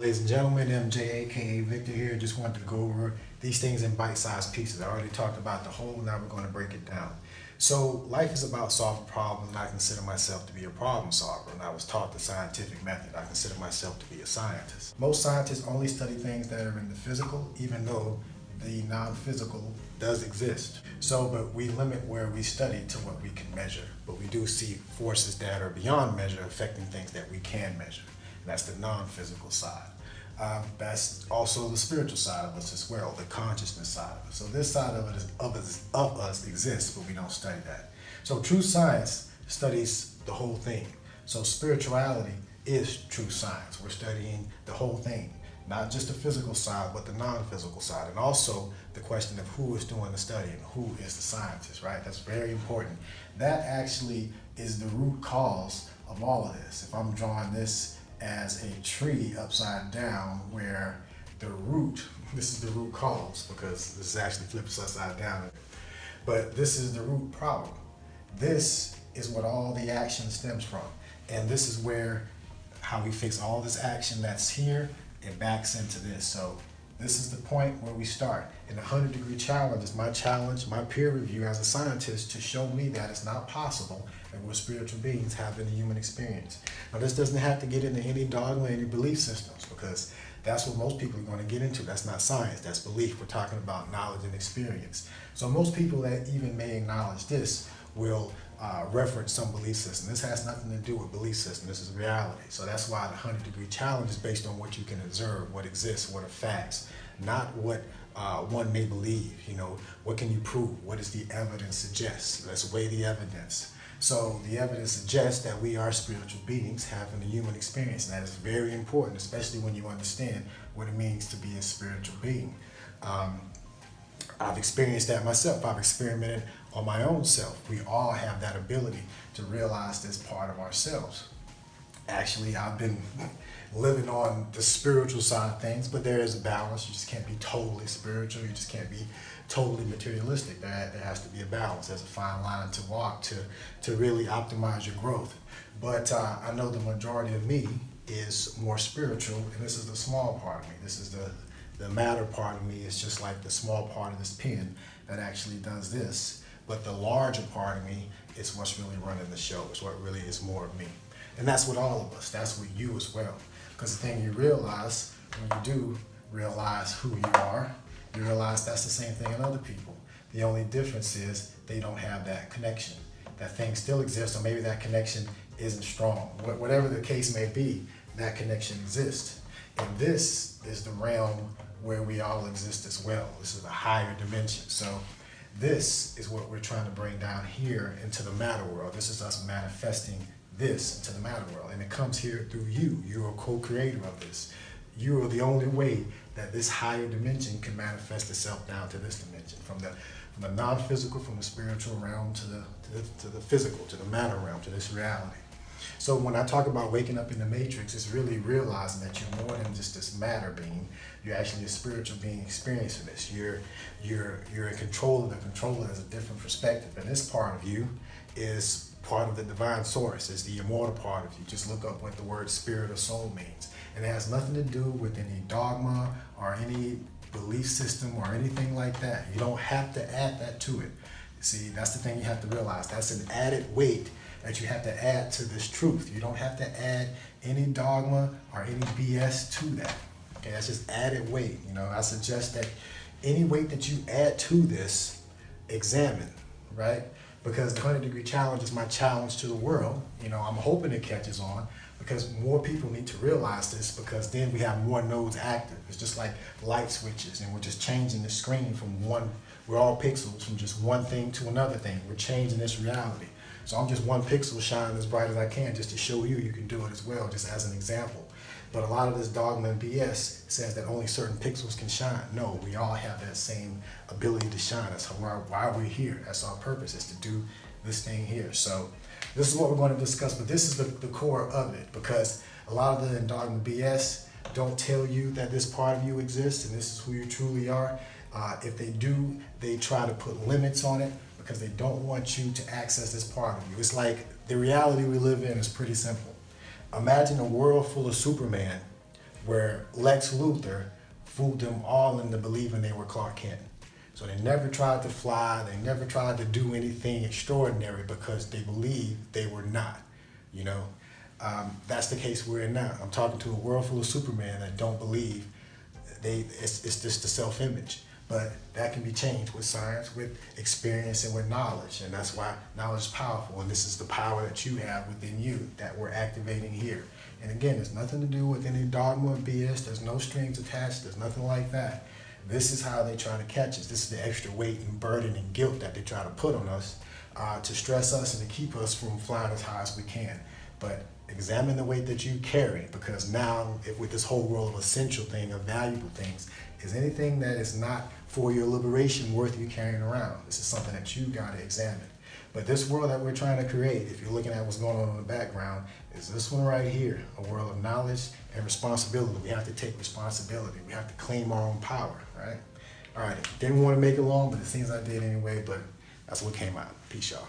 Ladies and gentlemen, MJ, aka Victor here. Just wanted to go over these things in bite-sized pieces. I already talked about the whole, now we're going to break it down. So life is about solving problems, and I consider myself to be a problem solver. And I was taught the scientific method. I consider myself to be a scientist. Most scientists only study things that are in the physical, even though the non-physical does exist. But we limit where we study to what we can measure. But we do see forces that are beyond measure affecting things that we can measure. And that's the non-physical side. That's also the spiritual side of us as well, the consciousness side of us. So this side of us exists, but we don't study that. So true science studies the whole thing. So spirituality is true science. We're studying the whole thing, not just the physical side, but the non-physical side, and also the question of who is doing the study and who is the scientist, right? That's very important. That actually is the root cause of all of this. If I'm drawing this as a tree upside down, where the root, this is the root cause, because this actually flips upside down, but this is the root problem. This is what all the action stems from, and this is where how we fix all this action that's here, it backs into this. So this is the point where we start. And the 100-degree challenge is my challenge, my peer review as a scientist, to show me that it's not possible and we're spiritual beings having a human experience. Now this doesn't have to get into any dogma, any belief systems, because that's what most people are going to get into. That's not science, that's belief. We're talking about knowledge and experience. So most people that even may acknowledge this will reference some belief system. This has nothing to do with belief system. This is reality. So that's why the 100-degree challenge is based on what you can observe, what exists, what are facts, not what one may believe. What can you prove? What does the evidence suggest? Let's weigh the evidence. So the evidence suggests that we are spiritual beings having a human experience, and that is very important, especially when you understand what it means to be a spiritual being. I've experienced that myself. I've experimented on my own self. We all have that ability to realize this part of ourselves. Actually, I've been living on the spiritual side of things, but there is a balance. You just can't be totally spiritual. You just can't be totally materialistic. There has to be a balance. There's a fine line to walk to really optimize your growth. But I know the majority of me is more spiritual, and this is the small part of me. This is the matter part of me. Is just like the small part of this pen that actually does this. But the larger part of me is what's really running the show. It's what really is more of me. And that's with all of us. That's with you as well. Because the thing you realize, when you do realize who you are, you realize that's the same thing in other people. The only difference is they don't have that connection. That thing still exists, or maybe that connection isn't strong. Whatever the case may be, that connection exists. And this is the realm where we all exist as well. This is a higher dimension. So this is what we're trying to bring down here into the matter world. This is us manifesting this into the matter world. And it comes here through you. You're a co-creator of this. You are the only way that this higher dimension can manifest itself down to this dimension. From the non-physical, from the spiritual realm to the physical, to the matter realm, to this reality. So when I talk about waking up in the matrix, it's really realizing that you're more than just this matter being. You're actually a spiritual being experiencing this. You're in control of the controller as a different perspective. And this part of you is part of the divine source. It's the immortal part of you. Just look up what the word spirit or soul means. And it has nothing to do with any dogma or any belief system or anything like that. You don't have to add that to it. See, that's the thing you have to realize. That's an added weight that you have to add to this truth. You don't have to add any dogma or any BS to that. Okay, that's just added weight. I suggest that any weight that you add to this, examine, right? Because the 100-degree challenge is my challenge to the world. I'm hoping it catches on, because more people need to realize this, because then we have more nodes active. It's just like light switches, and we're just changing the screen from one, we're all pixels, from just one thing to another thing. We're changing this reality. So I'm just one pixel shining as bright as I can, just to show you can do it as well, just as an example. But a lot of this dogma and BS says that only certain pixels can shine. No, we all have that same ability to shine. That's why we're here. That's our purpose, is to do this thing here. So this is what we're going to discuss, but this is the core of it, because a lot of the dogma BS don't tell you that this part of you exists and this is who you truly are. If they do, they try to put limits on it, because they don't want you to access this part of you. It's like the reality we live in is pretty simple. Imagine a world full of Superman where Lex Luthor fooled them all into believing they were Clark Kent. So they never tried to fly, they never tried to do anything extraordinary because they believed they were not, you know. That's the case we're in now. I'm talking to a world full of Superman that don't believe it's just the self-image. But that can be changed with science, with experience, and with knowledge. And that's why knowledge is powerful. And this is the power that you have within you that we're activating here. And again, there's nothing to do with any dogma or BS. There's no strings attached. There's nothing like that. This is how they try to catch us. This is the extra weight and burden and guilt that they try to put on us to stress us and to keep us from flying as high as we can. But examine the weight that you carry, because now with this whole world of essential thing, of valuable things, is anything that is not for your liberation worth you carrying around? This is something that you got to examine. But this world that we're trying to create, if you're looking at what's going on in the background, is this one right here, a world of knowledge and responsibility. We have to take responsibility. We have to claim our own power, right? All right, didn't want to make it long, but it seems I did anyway, but that's what came out. Peace, y'all.